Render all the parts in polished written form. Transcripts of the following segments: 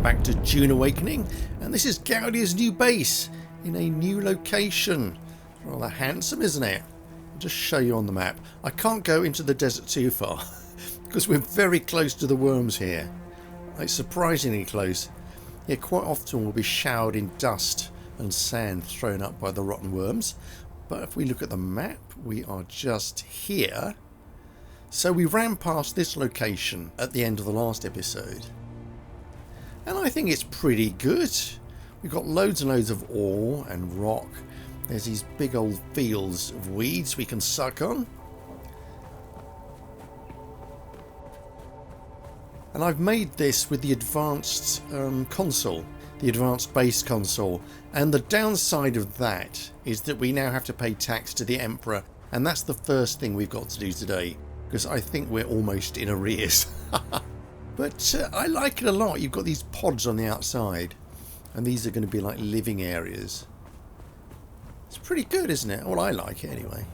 welcome back to Dune Awakening, and this is Gaudia's new base in a new location. Rather handsome, isn't it? I'll just show you on the map. I can't go into the desert too far because we're very close to the worms here. Like surprisingly close. Yeah, quite often we'll be showered in dust and sand thrown up by the rotten worms. But if we look at the map, we are just here. So we ran past this location at the end of the last episode. And I think it's pretty good. We've got loads and loads of ore and rock. There's these big old fields of weeds we can suck on. And I've made this with the advanced console, the advanced base console. And the downside of that is that we now have to pay tax to the Emperor. And that's the first thing we've got to do today, because I think we're almost in arrears. But I like it a lot. You've got these pods on the outside, and these are going to be like living areas. It's pretty good, isn't it? Well, I like it anyway.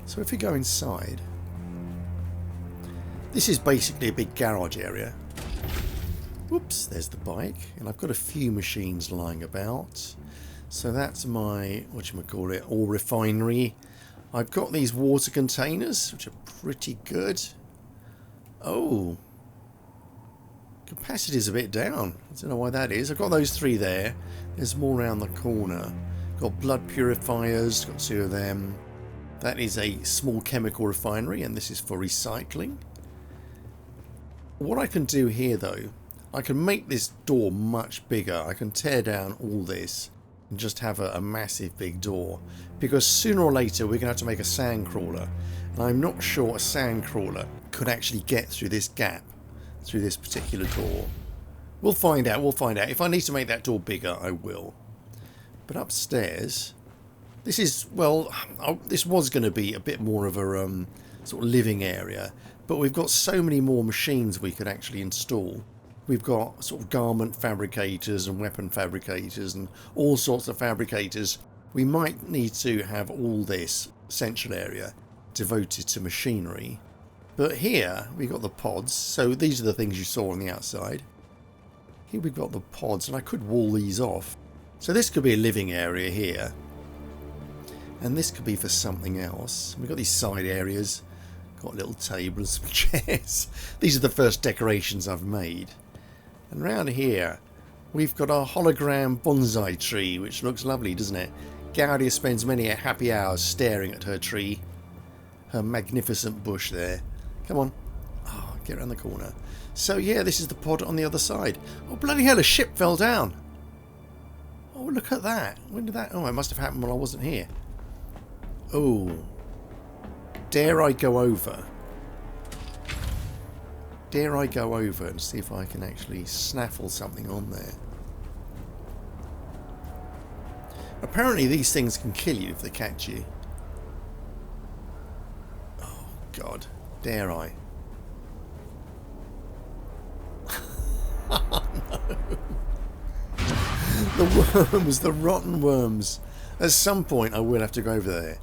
So if we go inside, this is basically a big garage area. Whoops, there's the bike, and I've got a few machines lying about. So that's my, whatchamacallit, ore refinery. I've got these water containers, which are pretty good. Oh, capacity's a bit down. I don't know why that is. I've got those three there. There's more around the corner. Got blood purifiers, got two of them. That is a small chemical refinery, and this is for recycling. What I can do here, though, I can make this door much bigger. I can tear down all this and just have a massive big door, because sooner or later we're going to have to make a sand crawler, and I'm not sure a sand crawler could actually get through this gap, through this particular door. We'll find out. If I need to make that door bigger, I will. But upstairs, this is, well, this was going to be a bit more of a sort of living area, but we've got so many more machines we could actually install. We've got sort of garment fabricators and weapon fabricators and all sorts of fabricators. We might need to have all this central area devoted to machinery. But here we've got the pods. So these are the things you saw on the outside. Here we've got the pods, and I could wall these off. So this could be a living area here. And this could be for something else. We've got these side areas. Got a little table and some chairs. These are the first decorations I've made. And round here, we've got our hologram bonsai tree, which looks lovely, doesn't it? Gaudia spends many a happy hours staring at her tree. Her magnificent bush there. Come on. Oh, get around the corner. So yeah, this is the pod on the other side. Oh, bloody hell, a ship fell down. Oh, look at that. When did that... Oh, it must have happened while I wasn't here. Oh. Dare I go over? Dare I go over and see if I can actually snaffle something on there? Apparently these things can kill you if they catch you. Oh, God. Dare I? Oh, no. The worms, the rotten worms. At some point I will have to go over there.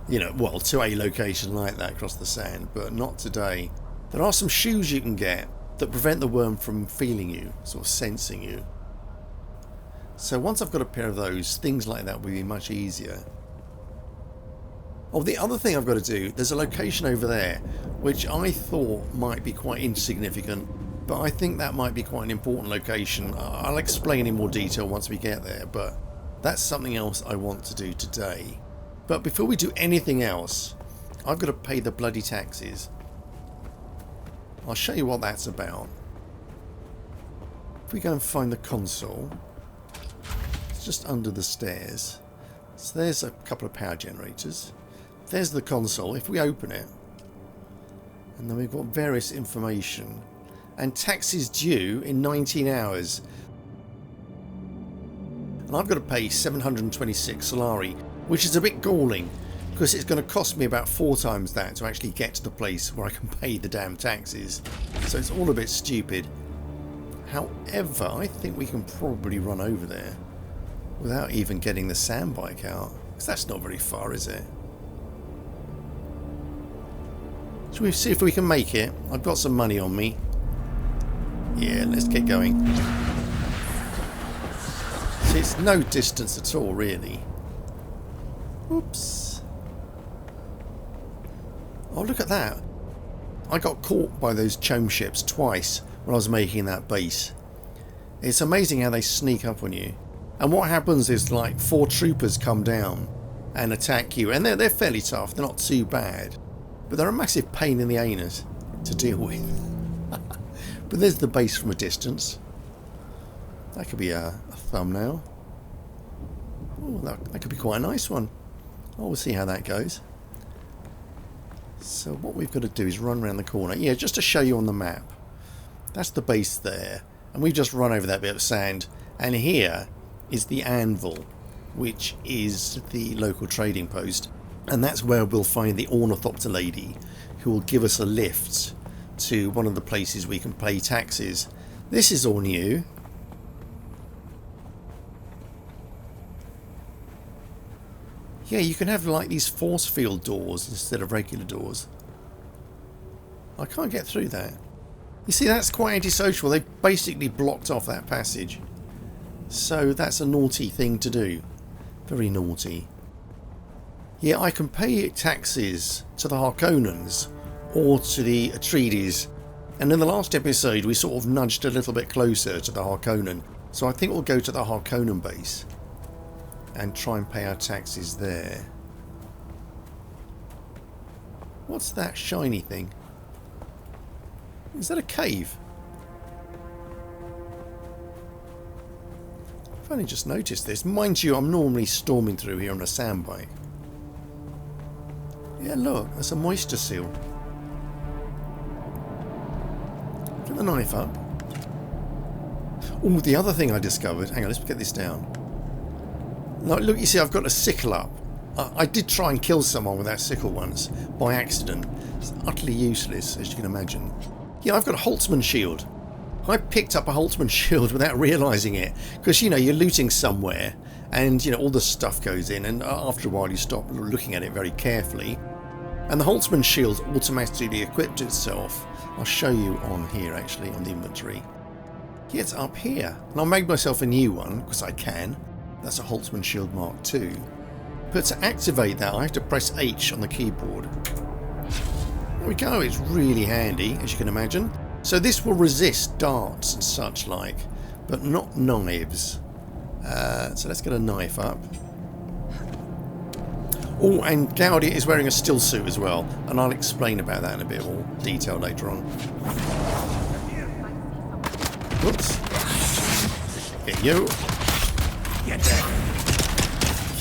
You know, well, to a location like that across the sand, but not today. There are some shoes you can get that prevent the worm from feeling you, sort of sensing you. So once I've got a pair of those, things like that will be much easier. Oh, the other thing I've got to do, there's a location over there which I thought might be quite insignificant, but I think that might be quite an important location. I'll explain in more detail once we get there, but that's something else I want to do today. But before we do anything else, I've got to pay the bloody taxes. I'll show you what that's about. If we go and find the console, it's just under the stairs. So there's a couple of power generators. There's the console. If we open it, and then we've got various information. And taxes due in 19 hours. And I've got to pay 726 solari, which is a bit galling, because it's going to cost me about 4 times that to actually get to the place where I can pay the damn taxes. So it's all a bit stupid. However, I think we can probably run over there without even getting the sand bike out, because that's not very far, is it? Shall we see if we can make it? I've got some money on me. Yeah, let's get going. See, it's no distance at all, really. Oops. Oh, look at that. I got caught by those chome ships twice when I was making that base. It's amazing how they sneak up on you. And what happens is, like, 4 troopers come down and attack you. And they're fairly tough. They're not too bad. But they're a massive pain in the anus to deal with. But there's the base from a distance. That could be a thumbnail. Oh, that could be quite a nice one. Oh, we'll see how that goes. So what we've got to do is run around the corner. Yeah, just to show you on the map. That's the base there. And we've just run over that bit of sand. And here is the anvil, which is the local trading post. And that's where we'll find the ornithopter lady, who will give us a lift to one of the places we can pay taxes. This is all new. Yeah, you can have like these force field doors instead of regular doors. I can't get through that. You see, that's quite antisocial. They've basically blocked off that passage. So that's a naughty thing to do. Very naughty. Yeah, I can pay taxes to the Harkonnens or to the Atreides. And in the last episode we sort of nudged a little bit closer to the Harkonnen. So I think we'll go to the Harkonnen base and try and pay our taxes there. What's that shiny thing? Is that a cave? I've only just noticed this. Mind you, I'm normally storming through here on a sand bike. Yeah, look, that's a moisture seal. Get the knife up. Oh, the other thing I discovered. Hang on, let's get this down. Look, you see, I've got a sickle up. I did try and kill someone with that sickle once, by accident. It's utterly useless, as you can imagine. Yeah, I've got a Holtzman shield. I picked up a Holtzman shield without realising it. Because, you know, you're looting somewhere, and, you know, all the stuff goes in, and after a while you stop looking at it very carefully. And the Holtzman shield automatically equipped itself. I'll show you on here, actually, on the inventory. Yeah, it's up here. And I made myself a new one, because I can. That's a Holtzman shield Mark II. But to activate that, I have to press H on the keyboard. There we go. It's really handy, as you can imagine. So this will resist darts and such like, but not knives. So let's get a knife up. Oh, and Gaudia is wearing a still suit as well, and I'll explain about that in a bit more detail later on. Whoops. Get you. Get there.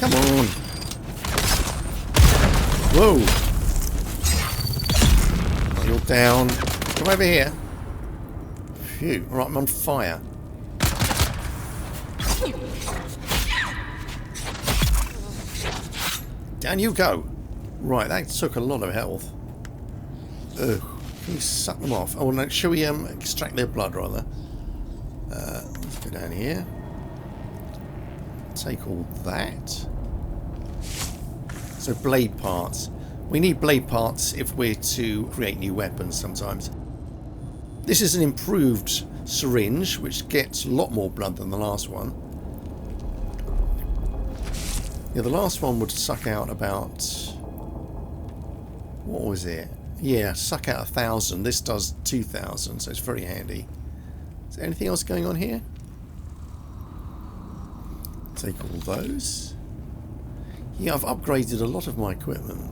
Come on. Whoa. You're down. Come over here. Phew. Alright, I'm on fire. Down you go. Right, that took a lot of health. Ugh. Can we suck them off? Oh, no. Shall we extract their blood, rather? Let's go down here. Take all that. So blade parts. We need blade parts if we're to create new weapons sometimes. This is an improved syringe, which gets a lot more blood than the last one. Yeah, the last one would suck out about... what was it? Yeah, suck out 1,000. This does 2,000, so it's very handy. Is there anything else going on here? Take all those. Yeah, I've upgraded a lot of my equipment.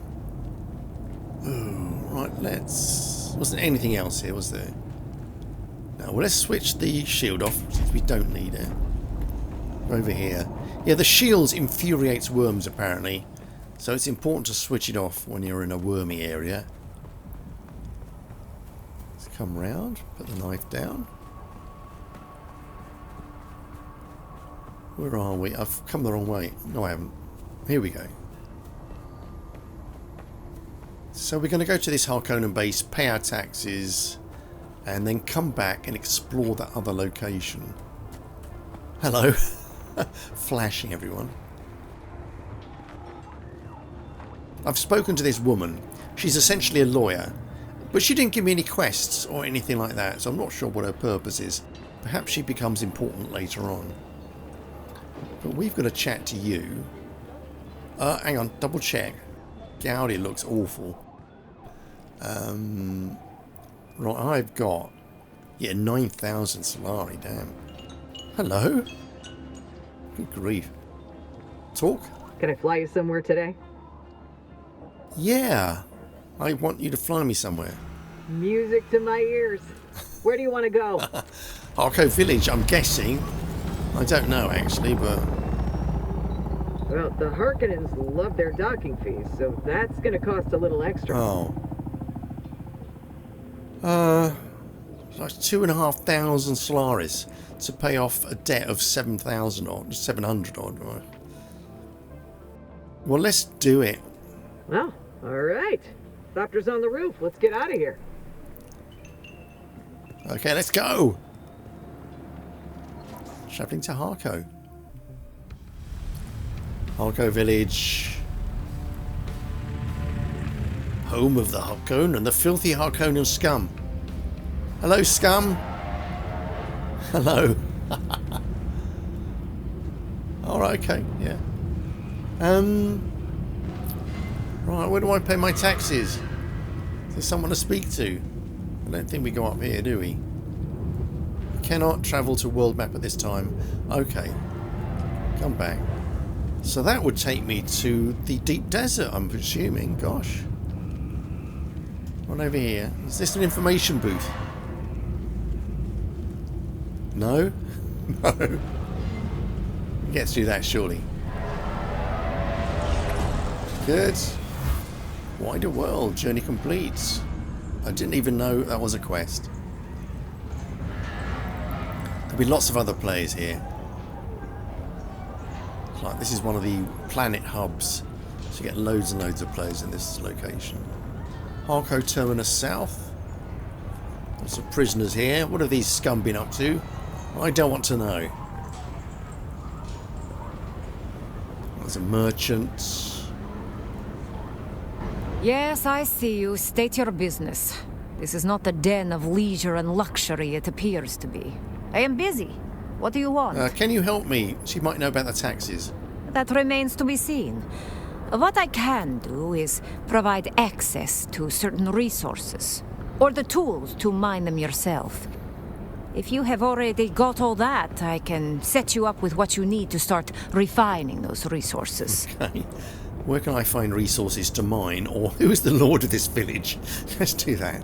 Oh, right, let's... wasn't anything else here, was there? No, well, let's switch the shield off since we don't need it. Over here. Yeah, the shield infuriates worms, apparently. So it's important to switch it off when you're in a wormy area. Let's come round, put the knife down. Where are we? I've come the wrong way. No, I haven't. Here we go. So we're going to go to this Harkonnen base, pay our taxes, and then come back and explore that other location. Hello. Flashing everyone. I've spoken to this woman. She's essentially a lawyer, But she didn't give me any quests or anything like that, so I'm not sure what her purpose is. Perhaps she becomes important later on. But we've got to chat to you. Hang on, double check. Gaudia looks awful. Right, I've got... Yeah, 9,000 Solari, damn. Hello? Good grief. Talk? Can I fly you somewhere today? Yeah. I want you to fly me somewhere. Music to my ears. Where do you want to go? Harko Village, I'm guessing. I don't know, actually, but... Well, the Harkonnens love their docking fees, so that's going to cost a little extra. Oh. Like 2,500 Solaris to pay off a debt of 7,000 odd, 700 odd. Right? Well, let's do it. Well, all right. Thopter's on the roof. Let's get out of here. Okay, let's go. Travelling to Harko. Harko Village. Home of the Harkonnen and the filthy Harkonnen scum. Hello, scum. Hello. Alright, okay, yeah. Right, where do I pay my taxes? Is there someone to speak to? I don't think we go up here, do we? We cannot travel to world map at this time. Okay. Come back. So that would take me to the deep desert, I'm presuming. Gosh. Right over here. Is this an information booth? No? No. Get through that, surely. Good. Wider world. Journey complete. I didn't even know that was a quest. There'll be lots of other players here. Like, this is one of the planet hubs. So you get loads and loads of players in this location. Harko Terminus South. Lots of prisoners here. What have these scum been up to? I don't want to know. There's a merchant. Yes, I see you. State your business. This is not the den of leisure and luxury it appears to be. I am busy. What do you want? Can you help me? She might know about the taxes. That remains to be seen. What I can do is provide access to certain resources, or the tools to mine them yourself. If you have already got all that, I can set you up with what you need to start refining those resources. Okay. Where can I find resources to mine, or who is the lord of this village? Let's do that.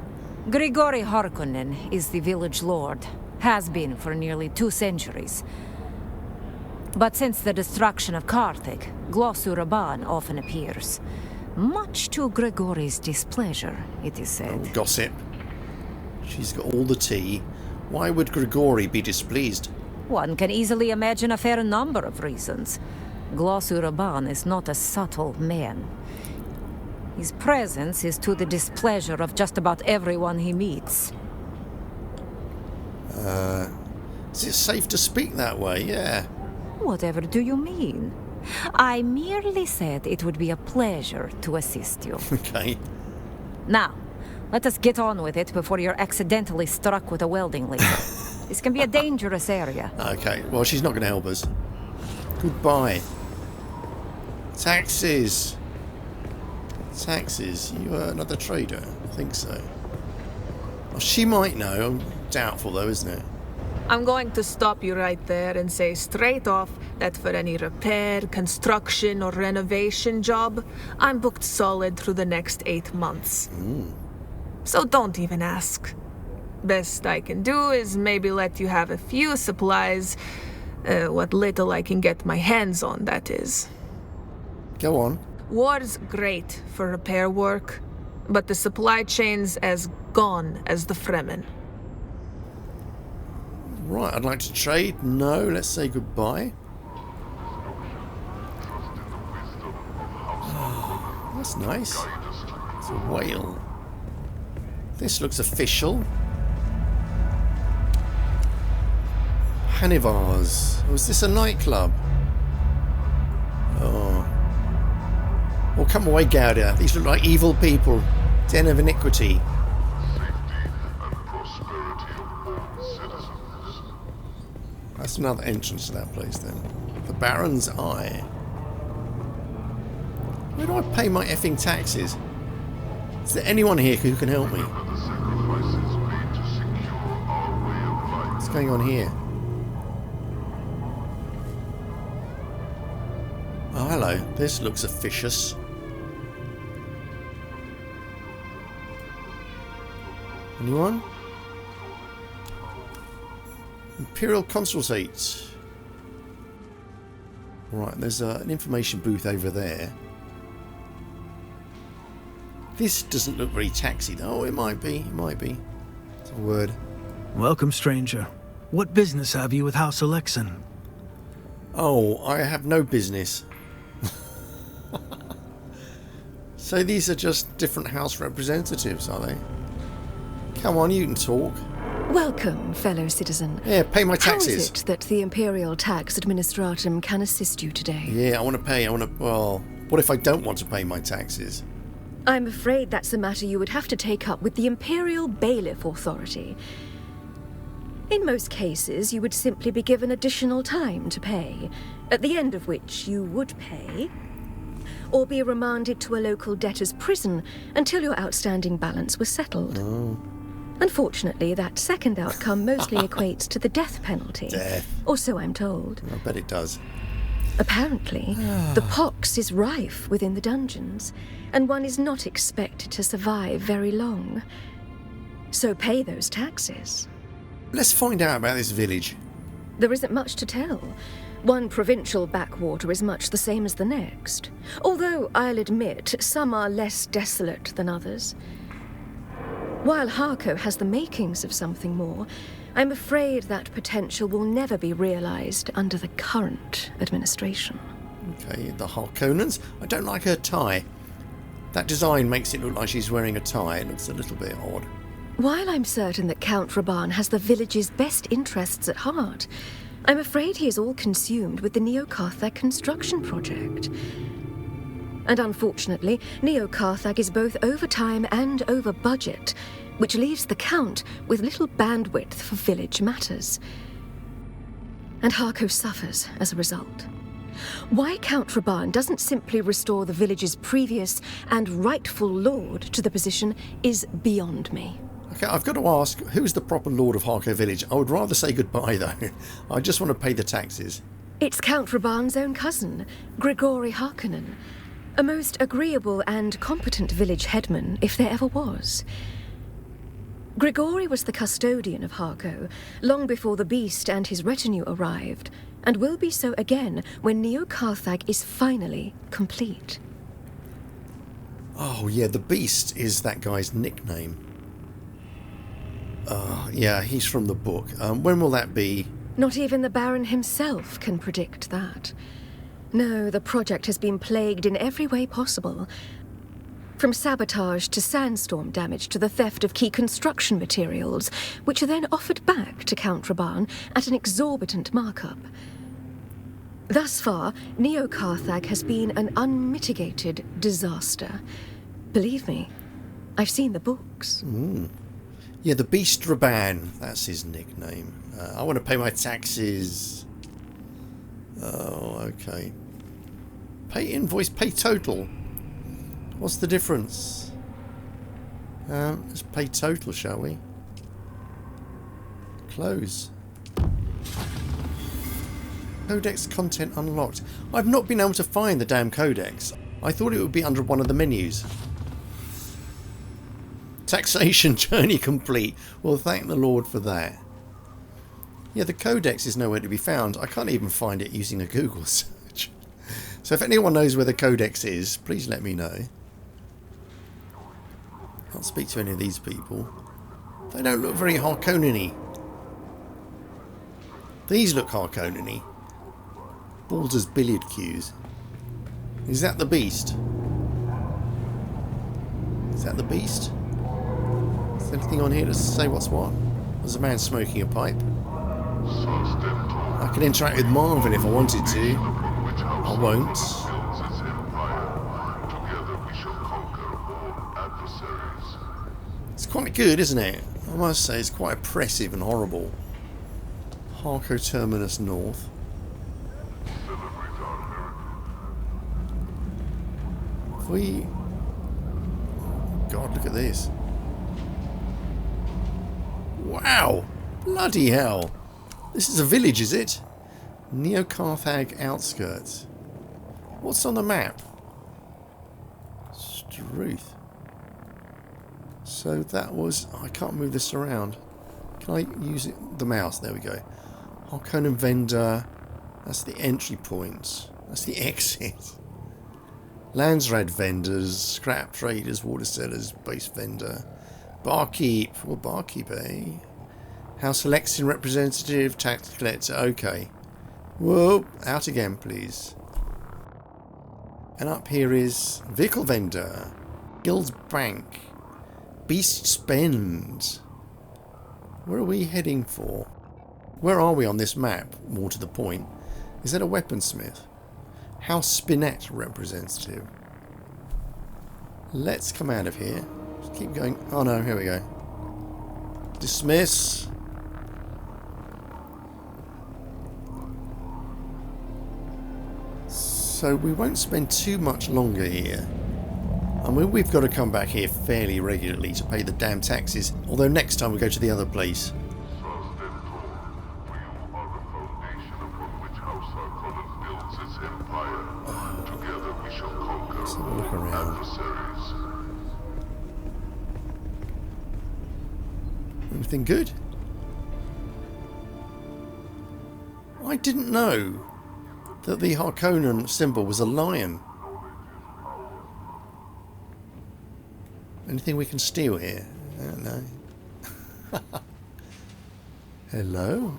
Grigori Harkonnen is the village lord. Has been for nearly 2 centuries. But since the destruction of Carthage, Glossu-Raban often appears. Much to Grigori's displeasure, it is said. Oh, gossip. She's got all the tea. Why would Grigori be displeased? One can easily imagine a fair number of reasons. Glossu-Raban is not a subtle man. His presence is to the displeasure of just about everyone he meets. Is it safe to speak that way? Yeah. Whatever do you mean? I merely said it would be a pleasure to assist you. Okay. Now, let us get on with it before you're accidentally struck with a welding laser. This can be a dangerous area. Okay, well, she's not going to help us. Goodbye. Taxes. Taxes. You are another trader? I think so. Well, she might know. Doubtful, though, isn't it? I'm going to stop you right there and say straight off that for any repair, construction, or renovation job, I'm booked solid through the next 8 months. So don't even ask. Best I can do is maybe let you have a few supplies, what little I can get my hands on, that is. Go on. War's great for repair work, but the supply chain's as gone as the Fremen. Right, I'd like to trade. No, let's say goodbye. Oh, that's nice. It's a whale. This looks official. Hanivars. Was this a nightclub? Oh. Well, come away, Gaudia. These look like evil people. Den of iniquity. That's another entrance to that place then. The Baron's Eye. Where do I pay my effing taxes? Is there anyone here who can help me? What's going on here? Oh, hello. This looks officious. Anyone? Imperial Consulate. Right, there's an information booth over there. This doesn't look very taxi though. It might be. It might be. It's a word. Welcome, stranger. What business have you with House Alexan? Oh, I have no business. So these are just different house representatives, are they? Come on, you can talk. Welcome, fellow citizen. Yeah, pay my How taxes. is it that the Imperial Tax Administratum can assist you today? Yeah, I want to pay. Well, what if I don't want to pay my taxes? I'm afraid that's a matter you would have to take up with the Imperial Bailiff Authority. In most cases, you would simply be given additional time to pay, at the end of which you would pay, or be remanded to a local debtor's prison until your outstanding balance was settled. Oh. Unfortunately, that second outcome mostly equates to the death penalty. Death. Or so I'm told. I bet it does. Apparently, the pox is rife within the dungeons, and one is not expected to survive very long. So pay those taxes. Let's find out about this village. There isn't much to tell. One provincial backwater is much the same as the next, although I'll admit some are less desolate than others. While Harko has the makings of something more, I'm afraid that potential will never be realized under the current administration. Okay, the Harkonnens. I don't like her tie. That design makes it look like she's wearing a tie. It looks a little bit odd. While I'm certain that Count Raban has the village's best interests at heart, I'm afraid he is all consumed with the Neo-Carthag construction project. And unfortunately, Neo-Carthag is both over time and over budget, which leaves the Count with little bandwidth for village matters. And Harko suffers as a result. Why Count Raban doesn't simply restore the village's previous and rightful lord to the position is beyond me. Okay, I've got to ask, who's the proper lord of Harko Village? I would rather say goodbye, though. I just want to pay the taxes. It's Count Raban's own cousin, Grigori Harkonnen, a most agreeable and competent village headman, if there ever was. Grigori was the custodian of Harko long before the beast and his retinue arrived, and will be so again when Neo-Carthag is finally complete. Oh, yeah, the beast is that guy's nickname. Yeah, he's from the book. When will that be? Not even the Baron himself can predict that. No, the project has been plagued in every way possible. From sabotage to sandstorm damage to the theft of key construction materials, which are then offered back to Count Raban at an exorbitant markup. Thus far, Neo-Carthag has been an unmitigated disaster. Believe me, I've seen the books. Yeah, the Beast Raban. That's his nickname. I want to pay my taxes. Oh, okay. Pay invoice, pay total. What's the difference? Let's pay total, shall we? Close. Codex content unlocked. I've not been able to find the damn codex. I thought it would be under one of the menus. Taxation journey complete. Well, thank the Lord for that. Yeah, the codex is nowhere to be found. I can't even find it using a Google search. So if anyone knows where the codex is, please let me know. Can't speak to any of these people. They don't look very Harkonnen-y. These look Harkonnen-y. Baldur's billiard cues. Is that the beast? Is that the beast? Is there anything on here to say what's what? There's a man smoking a pipe. I can interact with Marvin if I wanted to. I won't. It's quite good, isn't it? I must say, it's quite oppressive and horrible. Harko Terminus North. If we... God, look at this. Wow! Bloody hell! This is a village, is it? Neo-Carthage outskirts. What's on the map? Struth. So that was... I can't move this around. Can I use it? The mouse, there we go. Harkonnen vendor. That's the entry point. That's the exit. Landsrad vendors, scrap traders, water sellers, base vendor. Barkeep. Well, barkeep, eh? House election representative, tax collector. Okay. Whoa, out again, please. And up here is vehicle vendor, guilds bank, beast spend. Where are we heading for? Where are we on this map? More to the point, is that a weaponsmith? House Spinette representative. Let's come out of here. Just keep going. Oh no, here we go. Dismiss. So we won't spend too much longer here. I mean, we've got to come back here fairly regularly to pay the damn taxes. Although next time we go to the other place. Let's have a look around. Anything good? I didn't know that the Harkonnen symbol was a lion. Anything we can steal here? I don't know. Hello?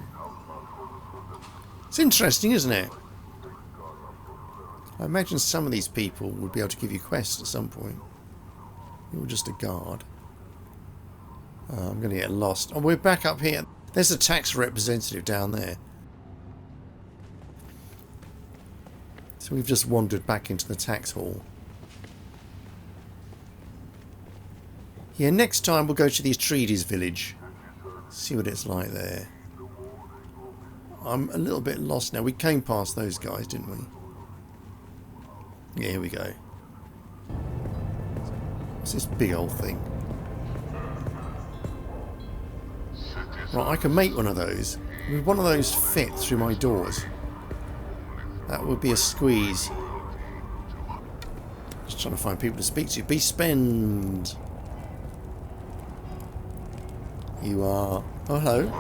It's interesting, isn't it? I imagine some of these people would be able to give you quests at some point. You're just a guard. I'm going to get lost. Oh, we're back up here. There's a tax representative down there. So we've just wandered back into the tax hall. Yeah, next time we'll go to the Atreides village. See what it's like there. I'm a little bit lost now. We came past those guys, didn't we? Yeah, here we go. What's this big old thing? Right, I can make one of those. Would one of those fit through my doors? That would be a squeeze. Just trying to find people to speak to. Be spend. You are... Oh, hello.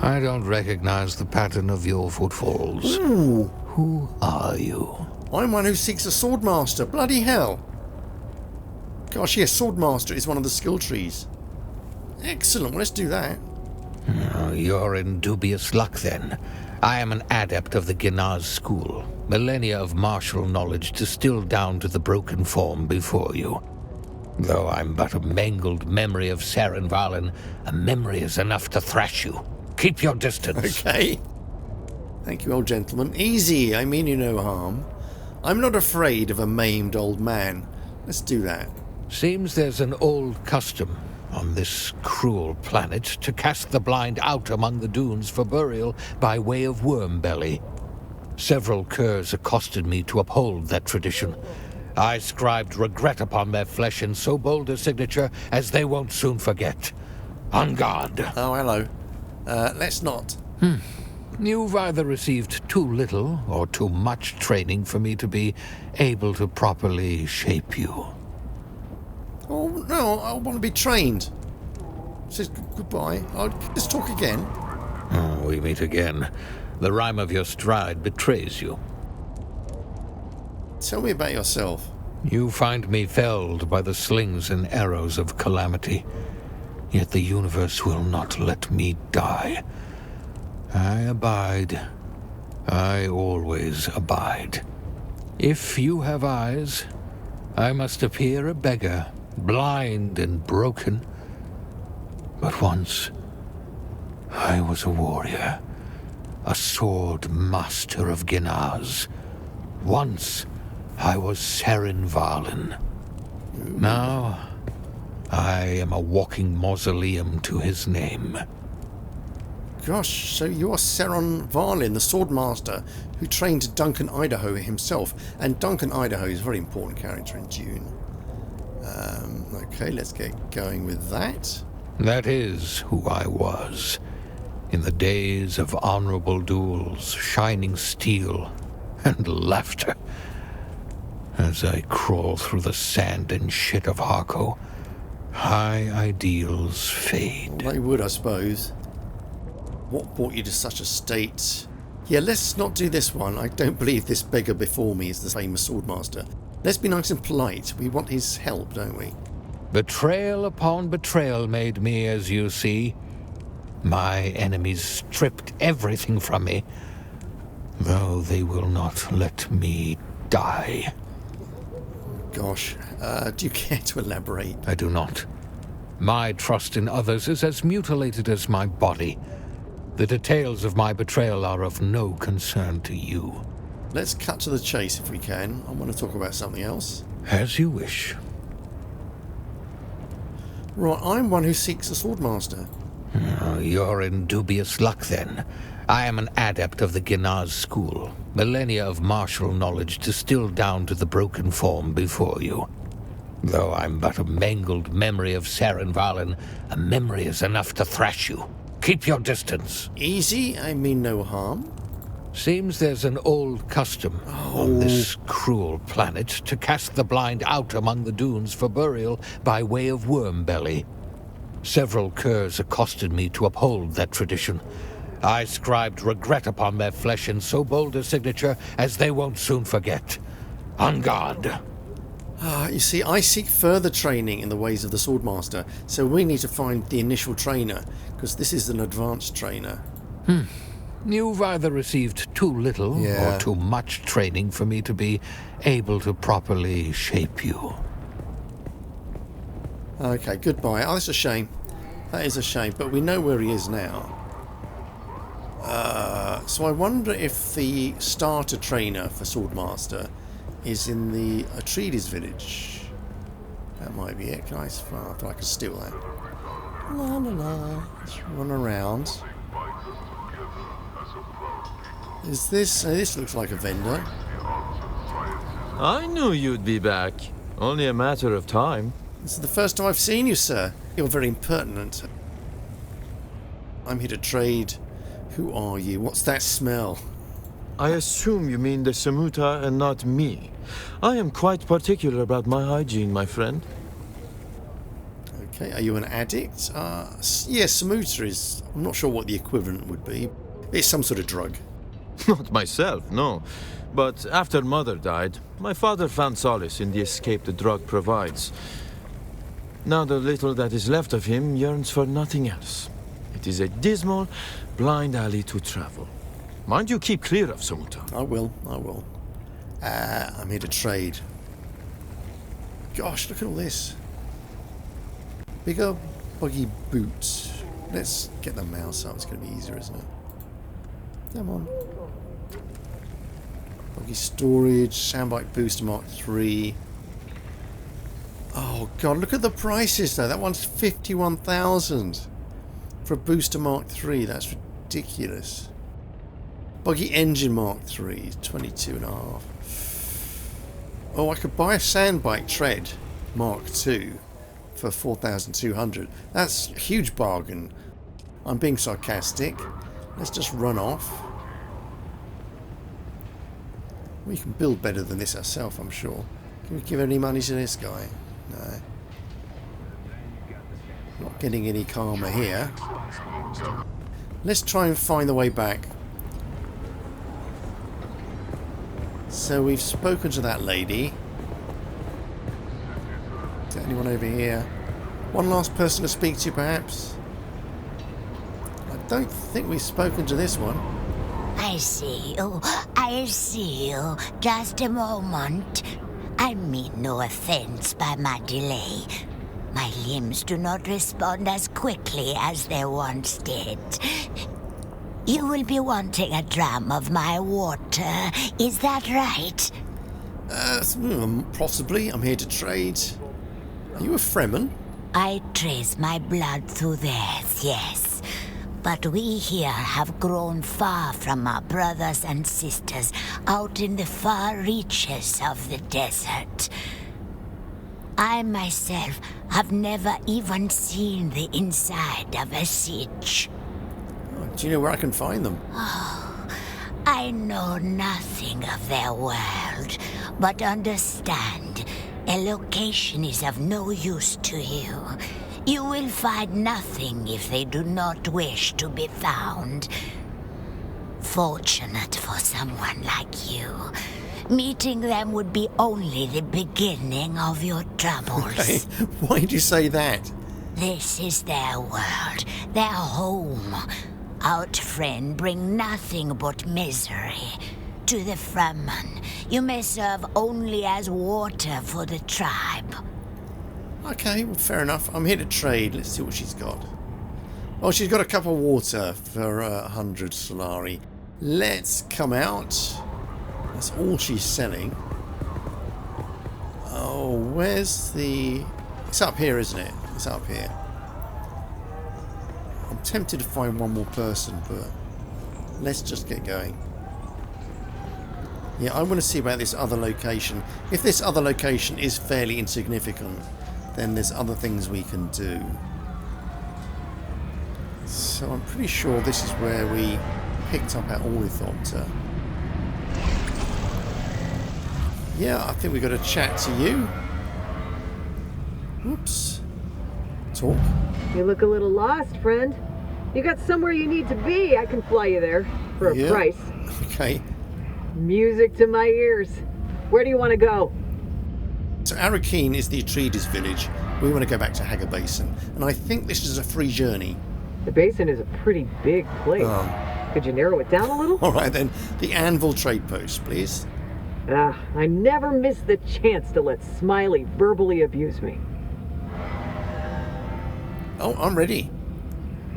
I don't recognize the pattern of your footfalls. Ooh. Who are you? I'm one who seeks a swordmaster. Bloody hell. Gosh, yes, swordmaster is one of the skill trees. Excellent. Well, let's do that. Oh, you're in dubious luck, then. I am an adept of the Ginaz school. Millennia of martial knowledge distilled down to the broken form before you. Though I'm but a mangled memory of Saren Valen, a memory is enough to thrash you. Keep your distance. Okay. Thank you, old gentleman. Easy, I mean you no harm. I'm not afraid of a maimed old man. Let's do that. Seems there's an old custom on this cruel planet to cast the blind out among the dunes for burial by way of worm belly. Several curs accosted me to uphold that tradition. I scribed regret upon their flesh in so bold a signature as they won't soon forget. On guard. Oh, hello. Let's not. You've either received too little or too much training for me to be able to properly shape you. Oh, no, I want to be trained. Says goodbye. Let's talk again. Oh, we meet again. The rhyme of your stride betrays you. Tell me about yourself. You find me felled by the slings and arrows of calamity. Yet the universe will not let me die. I abide. I always abide. If you have eyes, I must appear a beggar, blind and broken. But once, I was a warrior, a sword master of Ginaz. Once, I was Saren Valen. Now, I am a walking mausoleum to his name. gosh, so you are Seron Varlin, the Swordmaster, who trained Duncan Idaho himself. And Duncan Idaho is a very important character in Dune. Okay, let's get going with that. That is who I was. In the days of honorable duels, shining steel, and laughter. As I crawl through the sand and shit of Harko, high ideals fade. Well, they would, I suppose. What brought you to such a state? Yeah, let's not do this one. I don't believe this beggar before me is the famous Swordmaster. Let's be nice and polite. We want his help, don't we? Betrayal upon betrayal made me, as you see. My enemies stripped everything from me, though they will not let me die. Gosh, do you care to elaborate? I do not. My trust in others is as mutilated as my body. The details of my betrayal are of no concern to you. Let's cut to the chase if we can. I want to talk about something else. As you wish. Right, I'm one who seeks a Swordmaster. Oh, you're in dubious luck, then. I am an adept of the Ginaz school. Millennia of martial knowledge distilled down to the broken form before you. Though I'm but a mangled memory of Saren Valen, a memory is enough to thrash you. Keep your distance. Easy, I mean no harm. Seems there's an old custom on this cruel planet to cast the blind out among the dunes for burial by way of worm belly. Several curs accosted me to uphold that tradition. I scribed regret upon their flesh in so bold a signature as they won't soon forget. On guard. You see, I seek further training in the ways of the Swordmaster, so we need to find the initial trainer, because this is an advanced trainer. You've either received too little or too much training for me to be able to properly shape you. Okay, goodbye. Oh, that's a shame. That is a shame, but we know where he is now. So I wonder if the starter trainer for Swordmaster is in the Atreides village. That might be it. Can I thought I could steal that. La la la. Let's run around. Is this... this looks like a vendor. I knew you'd be back. Only a matter of time. This is the first time I've seen you, sir. You're very impertinent. I'm here to trade. Who are you? What's that smell? I assume you mean the Samuta and not me. I am quite particular about my hygiene, my friend. Okay, are you an addict? Yes, Samuta is... I'm not sure what the equivalent would be. It's some sort of drug. Not myself, no. But after Mother died, my father found solace in the escape the drug provides. Now the little that is left of him yearns for nothing else. It is a dismal, blind alley to travel. Mind you keep clear of Samuta. I will. I'm here to trade. Gosh, look at all this. Bigger, buggy boots. Let's get the mouse up. It's going to be easier, isn't it? Come on. Buggy storage, soundbite booster Mark III. Oh god, look at the prices though. That one's 51,000 for a booster Mark III. That's ridiculous. Buggy engine Mark III, 22.5. Oh, I could buy a sandbike tread Mark II for 4,200. That's a huge bargain. I'm being sarcastic. Let's just run off. We can build better than this ourselves, I'm sure. Can we give any money to this guy? No. Not getting any karma here. Let's try and find the way back. So we've spoken to that lady. Is there anyone over here? One last person to speak to, perhaps? I don't think we've spoken to this one. I see you. I see you. Just a moment. I mean no offense by my delay. My limbs do not respond as quickly as they once did. You will be wanting a dram of my water. Is that right? Possibly. I'm here to trade. Are you a Fremen? I trace my blood through theirs, yes. But we here have grown far from our brothers and sisters out in the far reaches of the desert. I myself have never even seen the inside of a siege. Do you know where I can find them? I know nothing of their world, but understand, a location is of no use to you. You will find nothing if they do not wish to be found. Fortunate for someone like you. Meeting them would be only the beginning of your troubles. Hey, why did you say that? This is their world, their home. Out, friend, bring nothing but misery. To the Fremen, you may serve only as water for the tribe. Okay, well, fair enough. I'm here to trade. Let's see what she's got. Oh, she's got a cup of water for 100 Solari. Let's come out. That's all she's selling. Oh, where's the... It's up here, isn't it? It's up here. I'm tempted to find one more person, but let's just get going. Yeah, I want to see about this other location. If this other location is fairly insignificant, then there's other things we can do. So I'm pretty sure this is where we picked up our ornithopter. Yeah, I think we've got to chat to you. Oops. Talk. You look a little lost, friend. You got somewhere you need to be. I can fly you there for a price. Okay. Music to my ears. Where do you want to go? So Arakeen is the Atreides village. We want to go back to Hagar Basin. And I think this is a free journey. The basin is a pretty big place. Oh. Could you narrow it down a little? Alright then. The Anvil trade post, please. I never miss the chance to let Smiley verbally abuse me. Oh, I'm ready.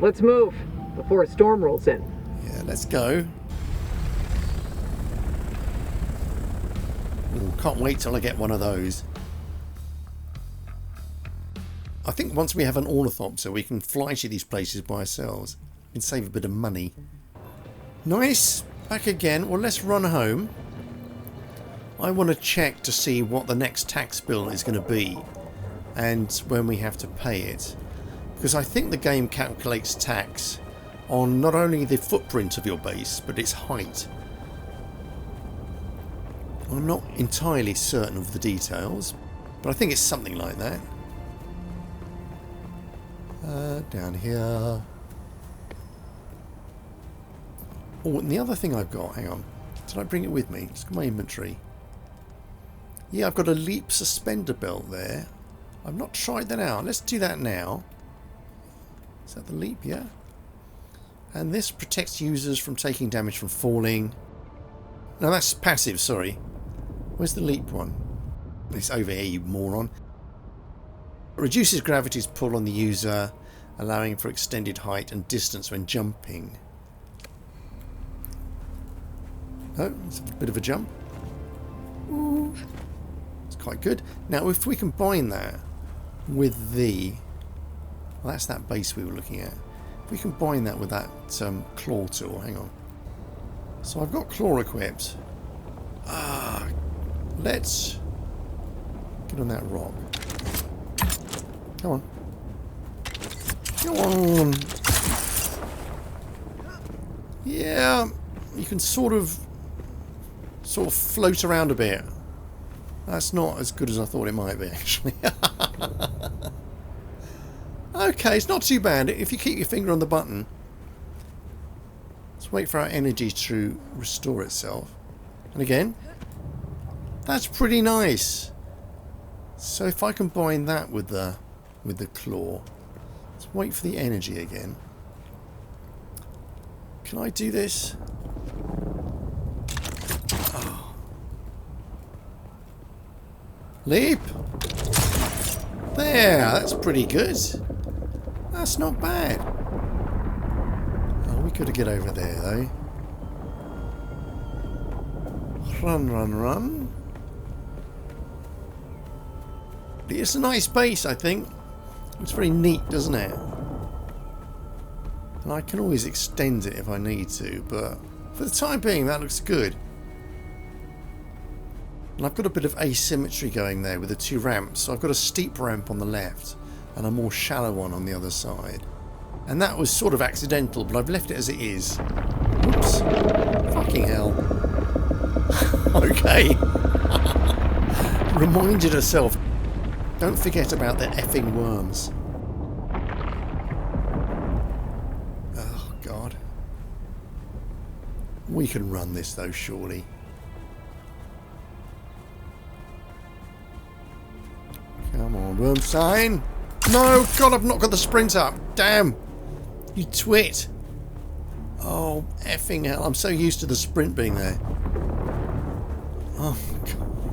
Let's move before a storm rolls in. Yeah, let's go. Ooh, can't wait till I get one of those. I think once we have an ornithopter, we can fly to these places by ourselves and save a bit of money. Nice. Back again. Well, let's run home. I want to check to see what the next tax bill is going to be and when we have to pay it. Because I think the game calculates tax on not only the footprint of your base, but its height. I'm not entirely certain of the details, but I think it's something like that. Down here. Oh, and the other thing I've got, hang on. Did I bring it with me? Let's go to my inventory. Yeah, I've got a leap suspender belt there. I've not tried that out. Let's do that now. Is that the leap? Yeah. And this protects users from taking damage from falling. No, that's passive, sorry. Where's the leap one? It's over here, you moron. It reduces gravity's pull on the user, allowing for extended height and distance when jumping. Oh, it's a bit of a jump. Ooh. It's quite good. Now, if we combine that with the... Well, that's that base we were looking at. If we combine that with that claw tool, hang on. So I've got claw equipped. Let's get on that rock. Come on. Come on. Yeah, you can sort of float around a bit. That's not as good as I thought it might be, actually. Okay, it's not too bad. If you keep your finger on the button. Let's wait for our energy to restore itself. And again. That's pretty nice. So if I combine that with the claw. Let's wait for the energy again. Can I do this? Oh. Leap! There, that's pretty good. That's not bad. Oh, we could have get over there though. Run, run, run. It's a nice base, I think. It's very neat, doesn't it? And I can always extend it if I need to, but for the time being that looks good. And I've got a bit of asymmetry going there with the two ramps. So I've got a steep ramp on the left and a more shallow one on the other side. And that was sort of accidental, but I've left it as it is. Oops. Fucking hell. Okay. Reminded herself. Don't forget about the effing worms. Oh, God. We can run this, though, surely. Come on, worm sign. No, God, I've not got the sprint up. Damn. You twit. Oh, effing hell. I'm so used to the sprint being there. Oh,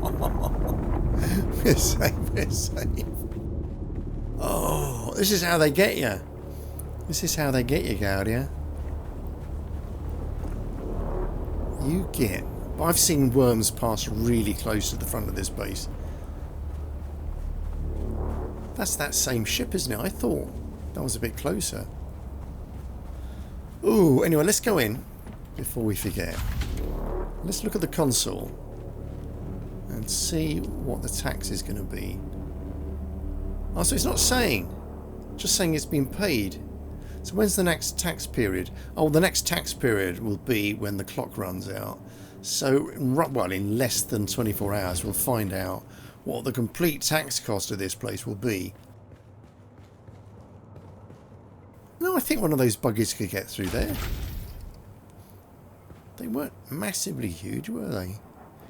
God. We're safe, we're safe. Oh, this is how they get you. This is how they get you, Gaudia. You get... I've seen worms pass really close to the front of this base. That's that same ship, isn't it? I thought that was a bit closer. Ooh, anyway, let's go in before we forget. Let's look at the console and see what the tax is going to be. Oh, so it's not saying. Just saying it's been paid. So when's the next tax period? Oh, the next tax period will be when the clock runs out. So, well, in less than 24 hours, we'll find out what the complete tax cost of this place will be. No, I think one of those buggies could get through there. They weren't massively huge, were they?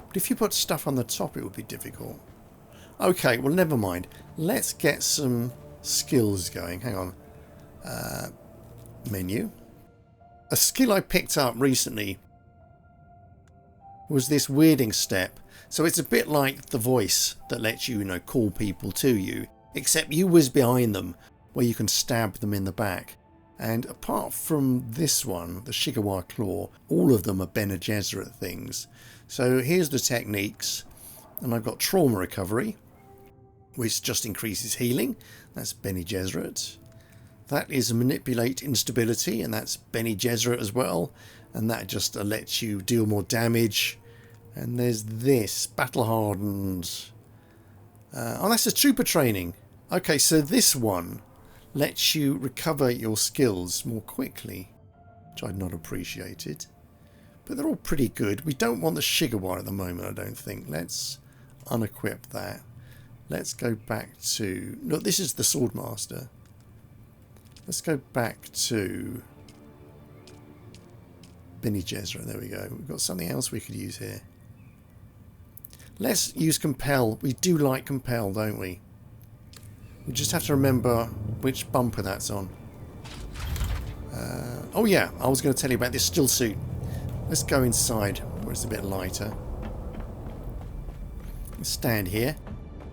But if you put stuff on the top, it would be difficult. Okay, well, never mind. Let's get some skills going. Hang on. Menu. A skill I picked up recently was this weirding step. So it's a bit like the voice that lets you, call people to you, except you whiz behind them where you can stab them in the back. And apart from this one, the Shigawa Claw, all of them are Bene Gesserit things. So here's the techniques. And I've got Trauma Recovery, which just increases healing. That's Bene Gesserit. That is Manipulate Instability, and that's Bene Gesserit as well. And that just lets you deal more damage. And there's this, Battle Hardened. Oh, that's a Trooper Training. Okay, so this one lets you recover your skills more quickly, which I'd not appreciated. But they're all pretty good. We don't want the Shigawa at the moment, I don't think. Let's unequip that. Let's go back to... Look, this is the Swordmaster. Let's go back to Bene Gesserit. There we go. We've got something else we could use here. Let's use Compel. We do like Compel, don't we? We just have to remember which bumper that's on. Oh yeah, I was going to tell you about this still suit. Let's go inside where it's a bit lighter. Let's stand here.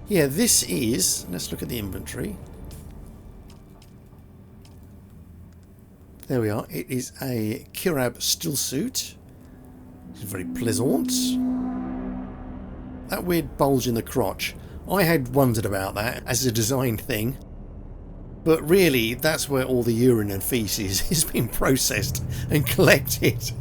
Yeah, this is... Let's look at the inventory. There we are. It is a Kirab still suit. It's very pleasant. That weird bulge in the crotch. I had wondered about that as a design thing. But really, that's where all the urine and feces is being processed and collected,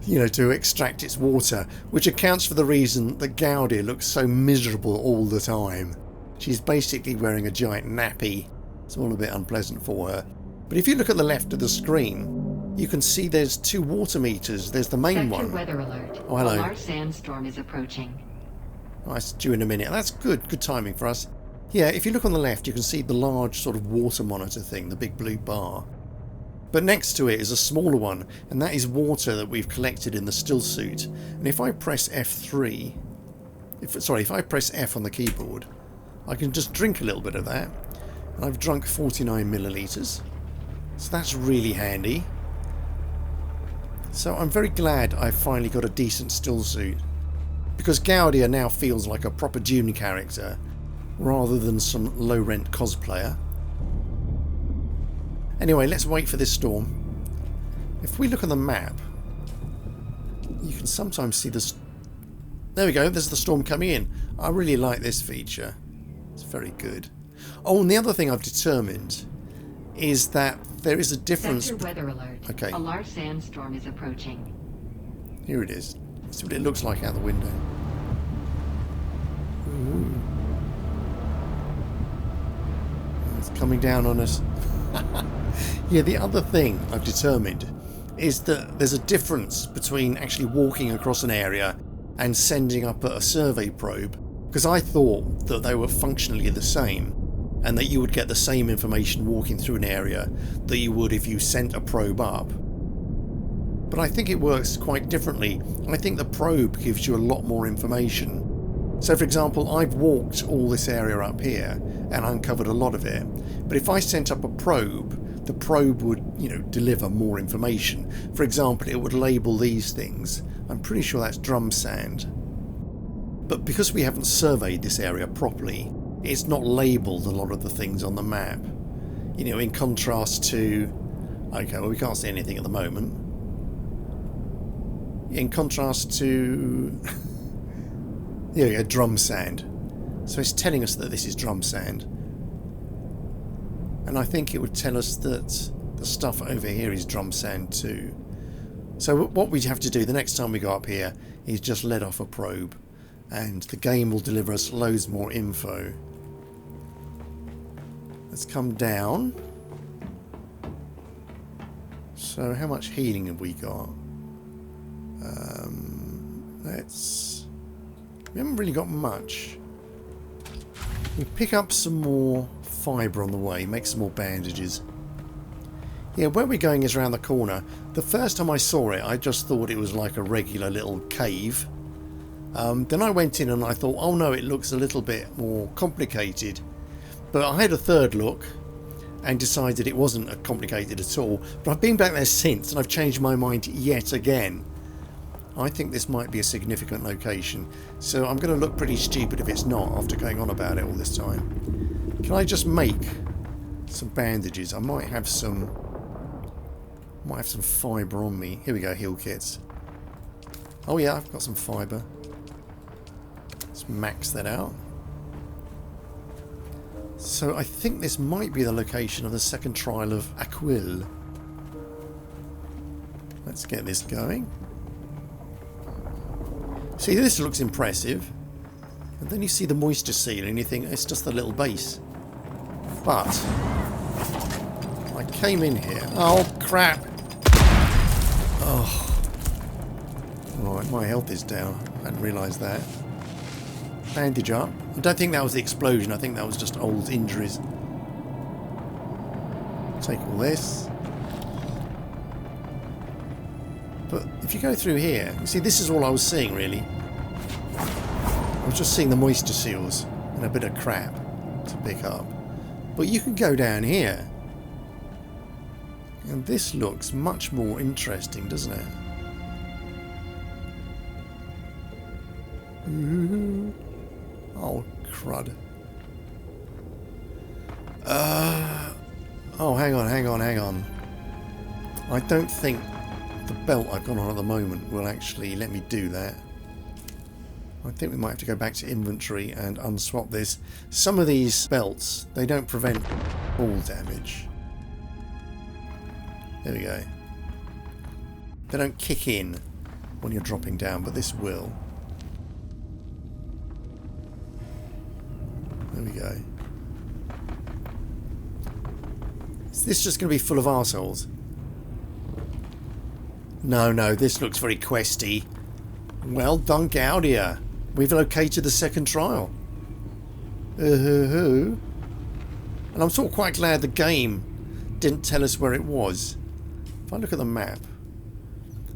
to extract its water, which accounts for the reason that Gaudia looks so miserable all the time. She's basically wearing a giant nappy. It's all a bit unpleasant for her. But if you look at the left of the screen, you can see there's two water meters. There's the main one. Weather alert. Oh, hello. A large sandstorm is approaching. Oh, it's due in a minute. That's good. Good timing for us. Yeah, if you look on the left, you can see the large sort of water monitor thing, the big blue bar. But next to it is a smaller one, and that is water that we've collected in the still suit. And if I press F3, if I press F on the keyboard, I can just drink a little bit of that. And I've drunk 49 millilitres. So that's really handy. So I'm very glad I finally got a decent still suit. Because Gaudia now feels like a proper Dune character, rather than some low-rent cosplayer. Anyway, let's wait for this storm. If we look on the map, you can sometimes see this. There we go, there's the storm coming in. I really like this feature. It's very good. Oh, and the other thing I've determined is that there is a difference. Sector weather alert. Okay. A large sandstorm is approaching. Here it is. See what it looks like out the window. Ooh. It's coming down on us. Yeah, the other thing I've determined is that there's a difference between actually walking across an area and sending up a survey probe, because I thought that they were functionally the same and that you would get the same information walking through an area that you would if you sent a probe up. But I think it works quite differently. I think the probe gives you a lot more information. So for example, I've walked all this area up here and uncovered a lot of it, but if I sent up a probe, the probe would, deliver more information. For example, it would label these things. I'm pretty sure that's drum sand. But because we haven't surveyed this area properly, it's not labelled a lot of the things on the map. In contrast to... Okay, well, we can't see anything at the moment. In contrast to... Here we go, drum sand. So it's telling us that this is drum sand. And I think it would tell us that the stuff over here is drum sand too. So what we have to do the next time we go up here is just let off a probe, and the game will deliver us loads more info. Let's come down. So how much healing have we got? We haven't really got much. We'll pick up some more fibre on the way, make some more bandages. Yeah, where we're going is around the corner. The first time I saw it, I just thought it was like a regular little cave. Then I went in and I thought, oh no, it looks a little bit more complicated. But I had a third look and decided it wasn't complicated at all. But I've been back there since and I've changed my mind yet again. I think this might be a significant location. So I'm going to look pretty stupid if it's not after going on about it all this time. Can I just make some bandages? I might have some fibre on me. Here we go, heal kits. Oh yeah, I've got some fibre. Let's max that out. So I think this might be the location of the Second Trial of Aql. Let's get this going. See, this looks impressive. And then you see the moisture seal and you think it's just a little base. But I came in here. Oh crap! Oh, right, my health is down. I hadn't realised that. Bandage up. I don't think that was the explosion. I think that was just old injuries. Take all this. But if you go through here, you see, this is all I was seeing really. I was just seeing the moisture seals and a bit of crap to pick up. But you can go down here. And this looks much more interesting, doesn't it? Ooh. Oh, crud. Oh, hang on. I don't think the belt I've got on at the moment will actually let me do that. I think we might have to go back to inventory and unswap this. Some of these belts, they don't prevent fall damage. There we go. They don't kick in when you're dropping down, but this will. There we go. Is this just going to be full of arseholes? No, this looks very questy. Well done, Gaudia. We've located the second trial. And I'm sort of quite glad the game didn't tell us where it was. If I look at the map,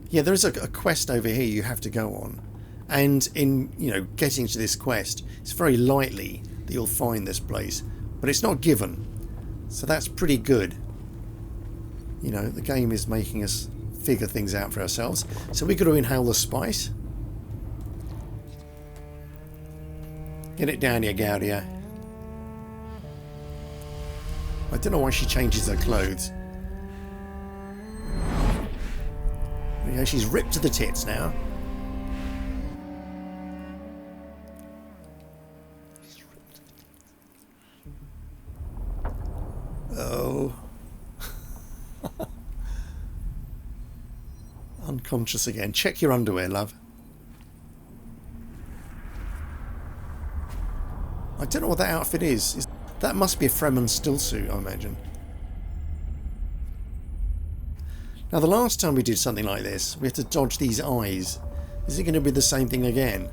yeah, there is a quest over here you have to go on, and in getting to this quest, it's very likely that you'll find this place, but it's not given, so that's pretty good. The game is making us figure things out for ourselves. So we've got to inhale the spice. Get it down here, Gaudia. I don't know why she changes her clothes. She's ripped to the tits now. Oh. conscious again. Check your underwear, love. I don't know what that outfit is. That must be a Fremen still suit, I imagine. Now, the last time we did something like this, we had to dodge these eyes. Is it going to be the same thing again?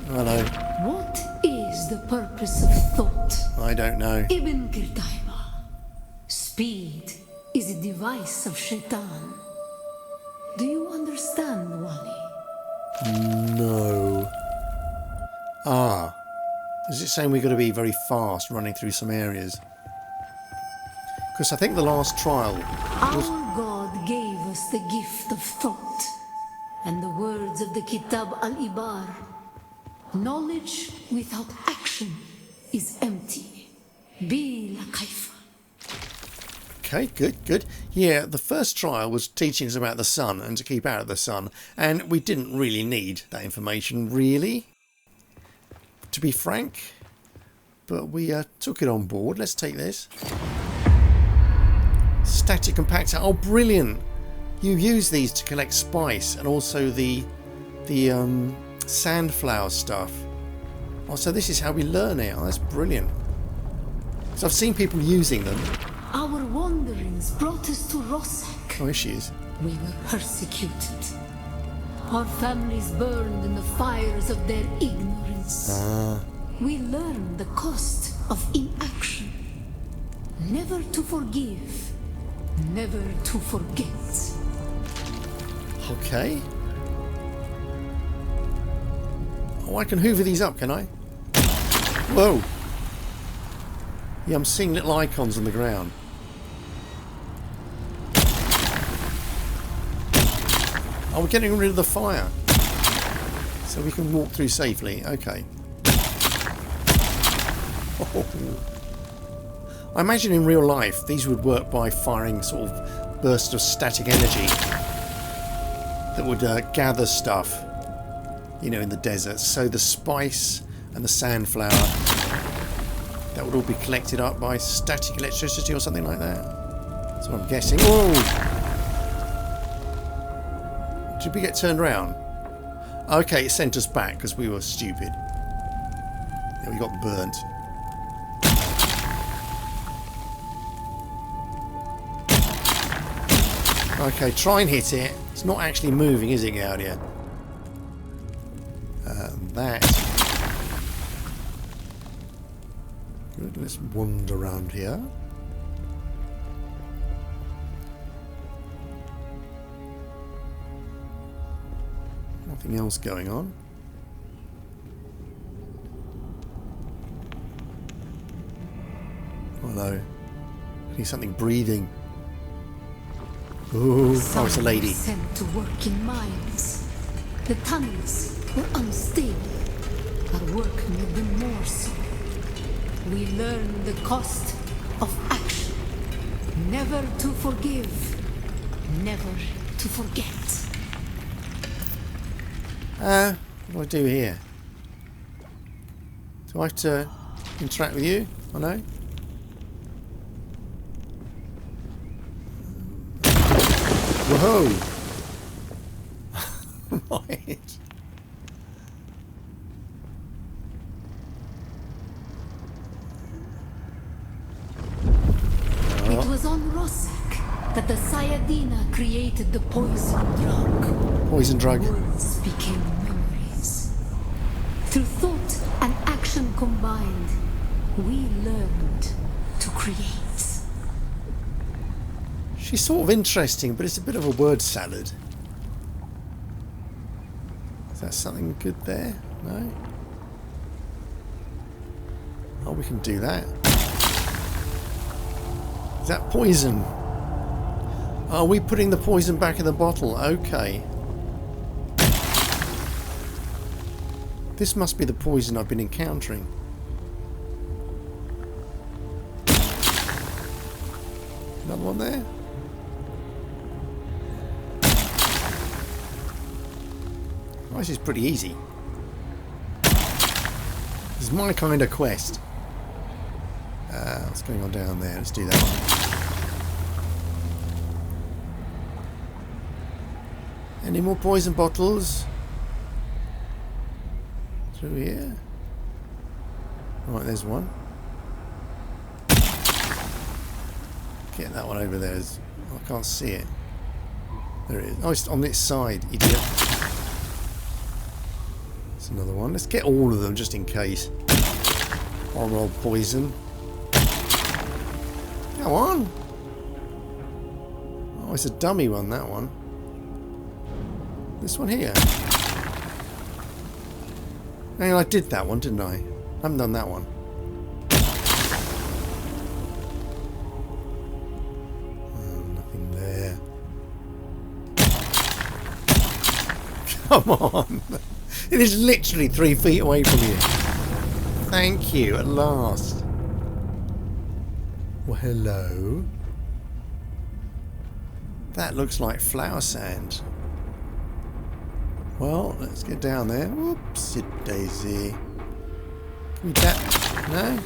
Hello. What is the purpose of thought? I don't know. Ibn Qutayba. Speed is a device of Shaitan. Do you understand, Wali? No. Ah. Is it saying we've got to be very fast running through some areas? Because I think the last trial was... Our God gave us the gift of thought. And the words of the Kitab al-Ibar. Knowledge without action is empty. Bila kaifa. Okay, good. Yeah, the first trial was teaching us about the sun and to keep out of the sun. And we didn't really need that information, really. To be frank. But we took it on board. Let's take this. Static compactor. Oh, brilliant. You use these to collect spice and also the sandflower stuff. Oh, so this is how we learn it. Oh, that's brilliant. So I've seen people using them. Our wanderings brought us to Rossak. Oh, here she is. We were persecuted. Our families burned in the fires of their ignorance. We learned the cost of inaction. Never to forgive. Never to forget. Okay. Oh, I can hoover these up, can I? Whoa. Yeah, I'm seeing little icons on the ground. Oh, we're getting rid of the fire. So we can walk through safely. Okay. Oh. I imagine in real life these would work by firing sort of bursts of static energy that would gather stuff, you know, in the desert. So the spice and the sandflower, that would all be collected up by static electricity or something like that. That's what I'm guessing. Whoa! Did we get turned around? Okay, it sent us back because we were stupid. Yeah, we got burnt. Okay, try and hit it. It's not actually moving, is it, Gaudia? That. Good, let's wander around here. Nothing else going on. Hello. I need something breathing. Ooh, oh, it's a lady. Sent to work in mines. The tunnels were unstable. Our work made them more so. We learned the cost of action. Never to forgive. Never to forget. What do I do here? Do I have to interact with you? I know. Whoa! Right. It was on Rossak that the Sayadina created the poison drug. Poison drug. Words became memories. Through thought and action combined, we learned to create. She's sort of interesting, but it's a bit of a word salad. Is that something good there? No? Oh, we can do that. Is that poison? Are we putting the poison back in the bottle? Okay. This must be the poison I've been encountering. Another one there? Oh, this is pretty easy. This is my kind of quest. What's going on down there? Let's do that one. Any more poison bottles? Through here? Right, there's one. Get that one over there. I can't see it. There it is. Oh, it's on its side, idiot. There's another one. Let's get all of them just in case. Horrible old poison. Come on. Oh, it's a dummy one, that one. This one here. Hang on, I did that one, didn't I? I haven't done that one. Nothing there. Come on. It is literally 3 feet away from you. Thank you, at last. Well, hello. That looks like flower sand. Well, let's get down there. Whoopsie daisy. Can we tap? No?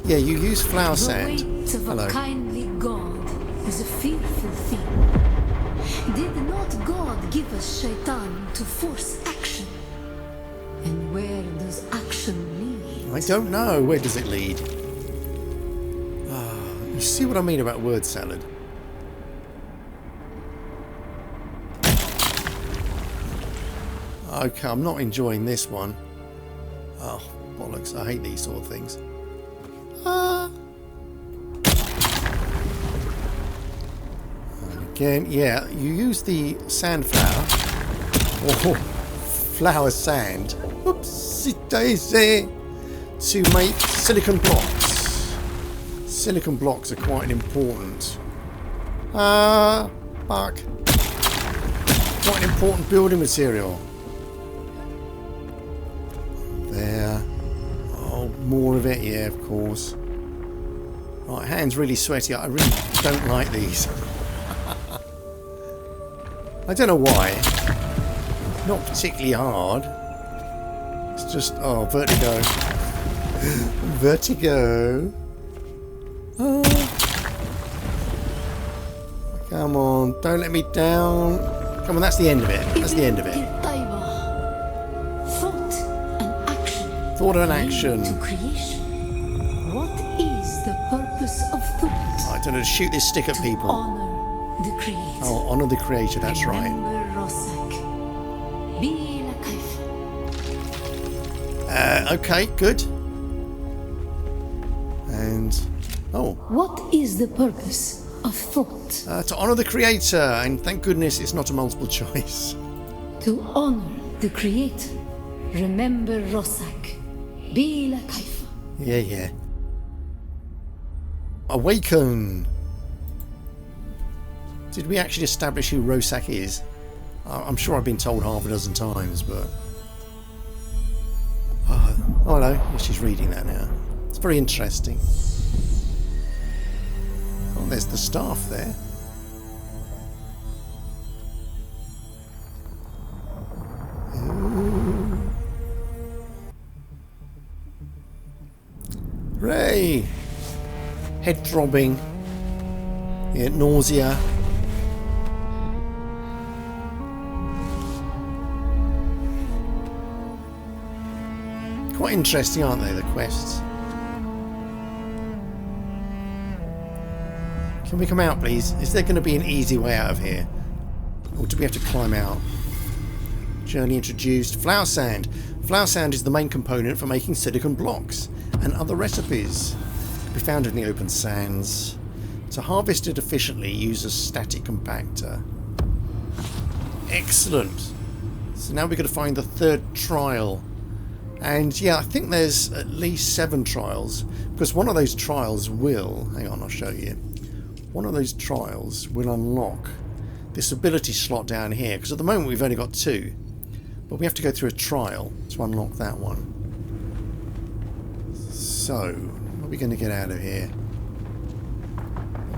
Yeah, you use flower sand. The weight of Hello. a kindly God is a fearful thing. Did not God give us Shaitan to force action? And where does action lead? I don't know. Where does it lead? You see what I mean about word salad? Okay, I'm not enjoying this one. Oh, bollocks. I hate these sort of things. And again, yeah, you use the sandflower. Or flower sand. Oopsie daisy. To make silicon blocks. Silicon blocks are quite important. Fuck. Quite an important building material. There. Oh, more of it. Yeah, of course. Right, hands really sweaty. I really don't like these. I don't know why. Not particularly hard. It's just, oh, vertigo. Vertigo. Oh. Come on, don't let me down. Come on, that's the end of it. That's the end of it. Thought and action. To creation. What is the purpose of thought? I don't know, to shoot this stick at people. Honor the creator. Oh, honor the creator, that's right. Remember Rosak. Be la kaifa. Okay, good. And, oh. What is the purpose of thought? To honor the creator, and thank goodness it's not a multiple choice. To honor the creator. Remember Rosak. Be la kaifa. Yeah, yeah. Awaken! Did we actually establish who Rosak is? I'm sure I've been told half a dozen times, but... Oh, hello. Yeah, she's reading that now. It's very interesting. Oh, there's the staff there. Ooh. Hooray! Head throbbing. Yeah, nausea. Quite interesting, aren't they, the quests? Can we come out, please? Is there going to be an easy way out of here? Or do we have to climb out? Journey introduced. Flower sand. Flower sand is the main component for making silicon blocks and other recipes. It can be found in the open sands. To harvest it efficiently, use a static compactor. Excellent. So now we've got to find the third trial. And yeah, I think there's at least 7 trials. Because one of those trials will... Hang on, I'll show you. One of those trials will unlock this ability slot down here. Because at the moment we've only got 2. But we have to go through a trial to unlock that one. So, what are we going to get out of here?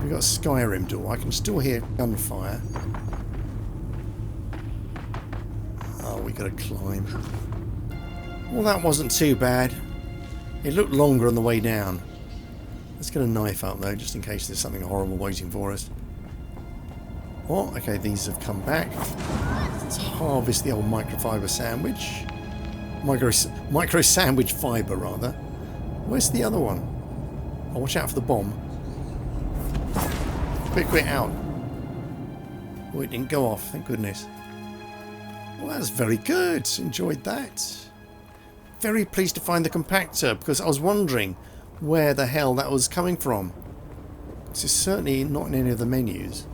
We've got a Skyrim door. I can still hear gunfire. Oh, we got to climb. Well, that wasn't too bad. It looked longer on the way down. Let's get a knife up though, just in case there's something horrible waiting for us. What? Okay, these have come back. Let's harvest the old microfiber sandwich. Micro sandwich fiber, rather. Where's the other one? Oh, watch out for the bomb. Quick, out. Oh, it didn't go off, thank goodness. Well, that's very good. Enjoyed that. Very pleased to find the compactor, because I was wondering where the hell that was coming from. This is certainly not in any of the menus.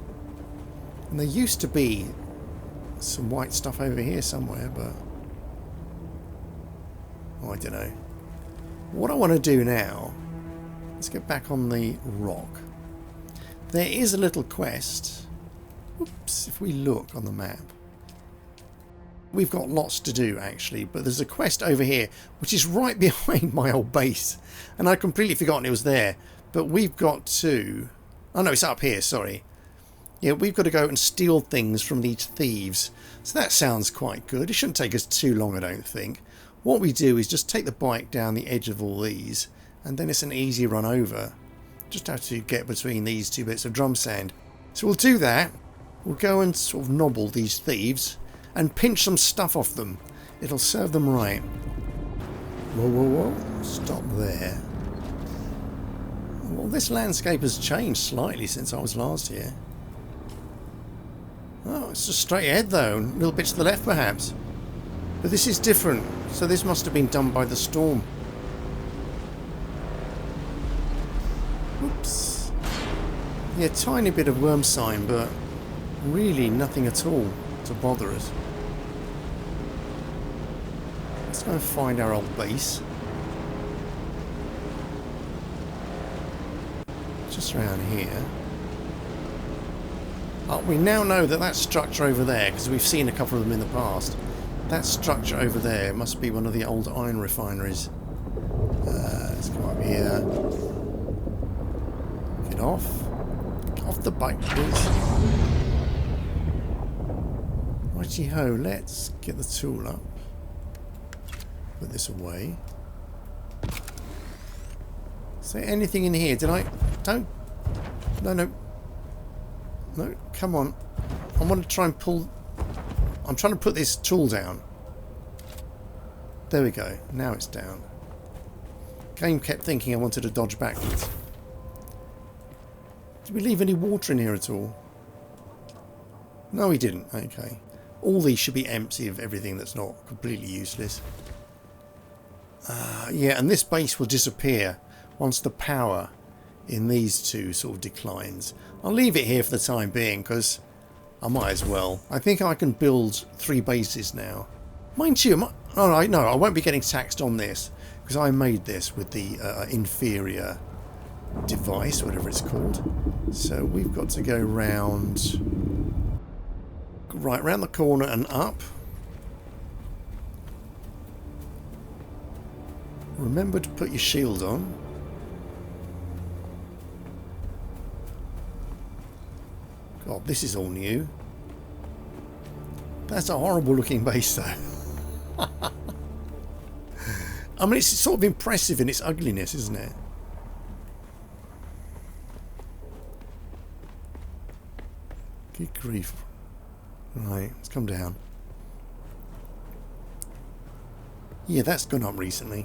And there used to be some white stuff over here somewhere, but... oh, I don't know. What I want to do now... let's get back on the rock. There is a little quest. Oops, if we look on the map. We've got lots to do, actually, but there's a quest over here, which is right behind my old base. And I'd completely forgotten it was there. But we've got to... oh no, it's up here, sorry. Yeah, we've got to go and steal things from these thieves. So that sounds quite good. It shouldn't take us too long, I don't think. What we do is just take the bike down the edge of all these, and then it's an easy run over. Just have to get between these two bits of drum sand. So we'll do that. We'll go and sort of nobble these thieves and pinch some stuff off them. It'll serve them right. Whoa. Stop there. Well, this landscape has changed slightly since I was last here. Oh, it's just straight ahead though, and little bits to the left perhaps. But this is different, so this must have been done by the storm. Oops. Yeah, tiny bit of worm sign, but really nothing at all to bother us. Let's go and find our old base. Just around here. Oh, we now know that that structure over there, because we've seen a couple of them in the past, that structure over there must be one of the old iron refineries. Let's go up here. Get off. Get off the bike, please. Righty-ho, let's get the tool up. Put this away. Is there anything in here? Did I... don't... No, come on. I want to try and pull... I'm trying to put this tool down. There we go. Now it's down. Game kept thinking I wanted to dodge backwards. Did we leave any water in here at all? No, we didn't. Okay. All these should be empty of everything that's not completely useless. Yeah, and this base will disappear once the power in these two sort of declines. I'll leave it here for the time being because I might as well. I think I can build 3 bases now. Mind you, alright, no, I won't be getting taxed on this because I made this with the inferior device, whatever it's called. So we've got to go round, right round the corner and up. Remember to put your shield on. God, this is all new. That's a horrible looking base though. I mean, it's sort of impressive in its ugliness, isn't it? Good grief. Right, let's come down. Yeah, that's gone up recently.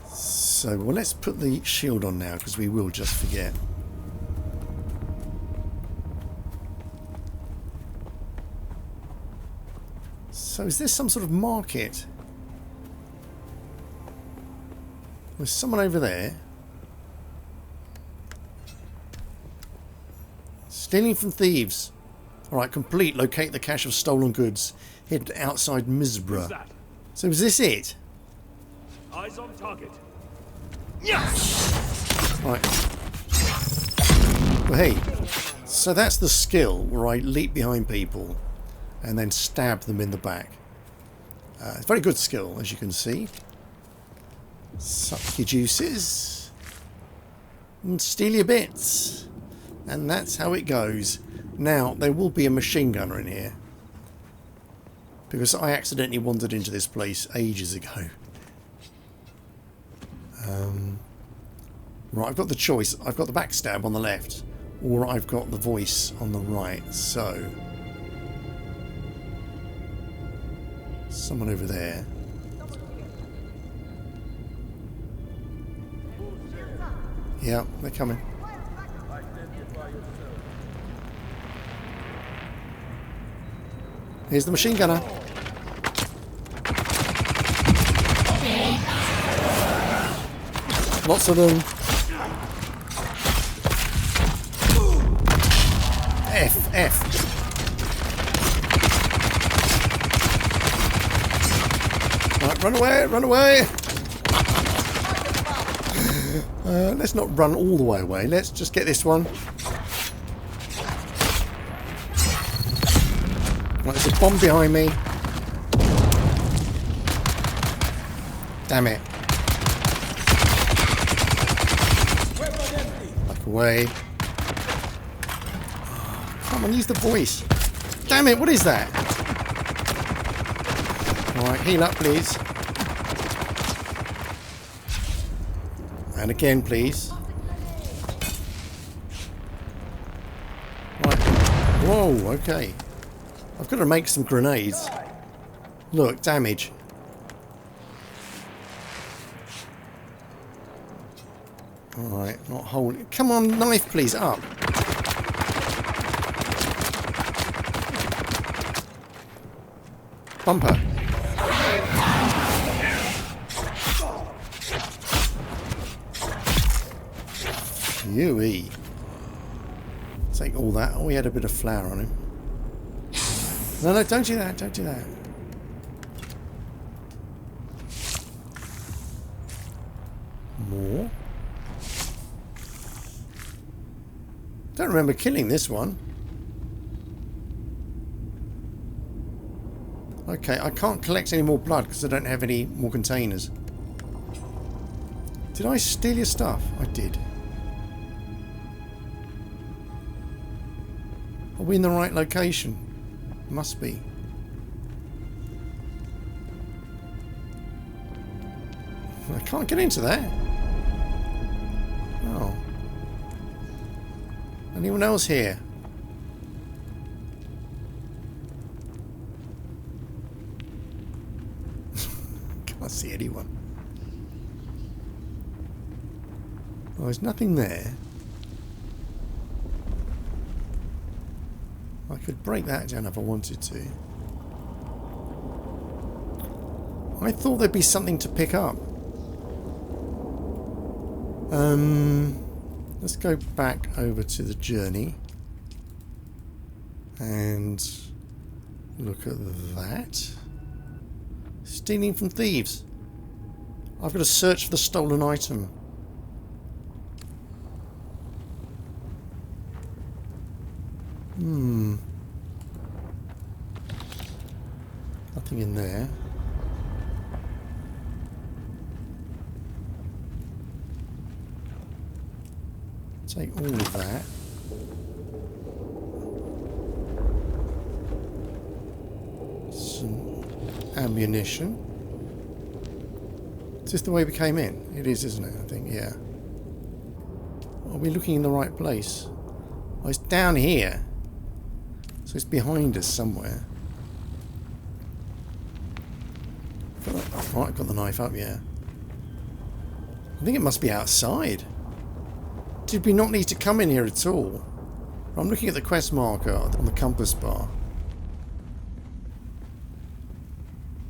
So, well, let's put the shield on now because we will just forget. So is this some sort of market? There's someone over there. Stealing from thieves. Alright, complete. Locate the cache of stolen goods. Hidden outside Mizbra. So is this it? Eyes on target. Yes! Right. Well, hey. So that's the skill where I leap behind people and then stab them in the back. It's a very good skill, as you can see. Suck your juices. And steal your bits. And that's how it goes. Now, there will be a machine gunner in here. Because I accidentally wandered into this place ages ago. Right, I've got the choice. I've got the backstab on the left. or I've got the voice on the right. So, someone over there. Yeah, they're coming. Here's the machine gunner. Lots of them. F. Right, run away, run away. Let's not run all the way away. Let's just get this one. Right, there's a bomb behind me. Damn it. Back away. Come on, use the voice. Damn it, what is that? Alright, heal up, please. And again, please. Right. Whoa, okay. I've got to make some grenades. Look, damage. Alright, not holding. Come on, knife, please, up. Bumper. Yui. Take all that. Oh, he had a bit of flour on him. No, don't do that. Don't do that. More. Don't remember killing this one. Okay, I can't collect any more blood because I don't have any more containers. Did I steal your stuff? I did. Are we in the right location? Must be. I can't get into that. Oh. Anyone else here? Can't see anyone. Oh, there's nothing there. I could break that down if I wanted to. I thought there'd be something to pick up. Let's go back over to the journey and look at that. Stealing from thieves. I've got to search for the stolen item. Nothing in there. Take all of that. Some ammunition. Is this the way we came in? It is, isn't it? I think, yeah. Are we looking in the right place? Oh, it's down here. So it's behind us somewhere. Oh, I've got the knife up, yeah. I think it must be outside. Did we not need to come in here at all? I'm looking at the quest marker on the compass bar.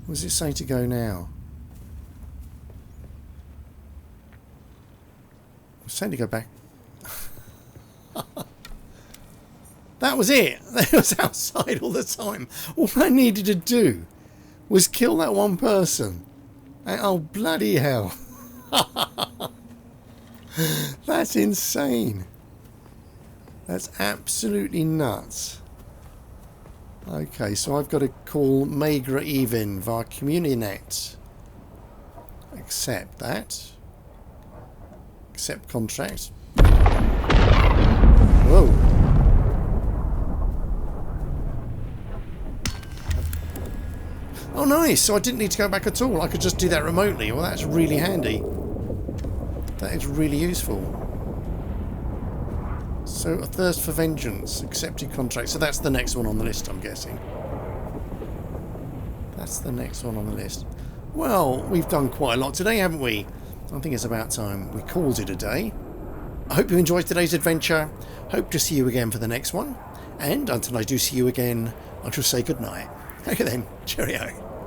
Where does it say to go now? I'm saying to go back. That was it. That was outside all the time. All I needed to do was kill that one person. And, oh, bloody hell. That's insane. That's absolutely nuts. Okay, so I've got to call Magra Even via CommuniNet. Accept that. Accept contract. Whoa. Oh, nice. So I didn't need to go back at all. I could just do that remotely. Well, that's really handy. That is really useful. So, A Thirst for Vengeance, accepted contract. So that's the next one on the list, I'm guessing. That's the next one on the list. Well, we've done quite a lot today, haven't we? I think it's about time we called it a day. I hope you enjoyed today's adventure. Hope to see you again for the next one. And until I do see you again, I shall say goodnight. Okay then, cheerio.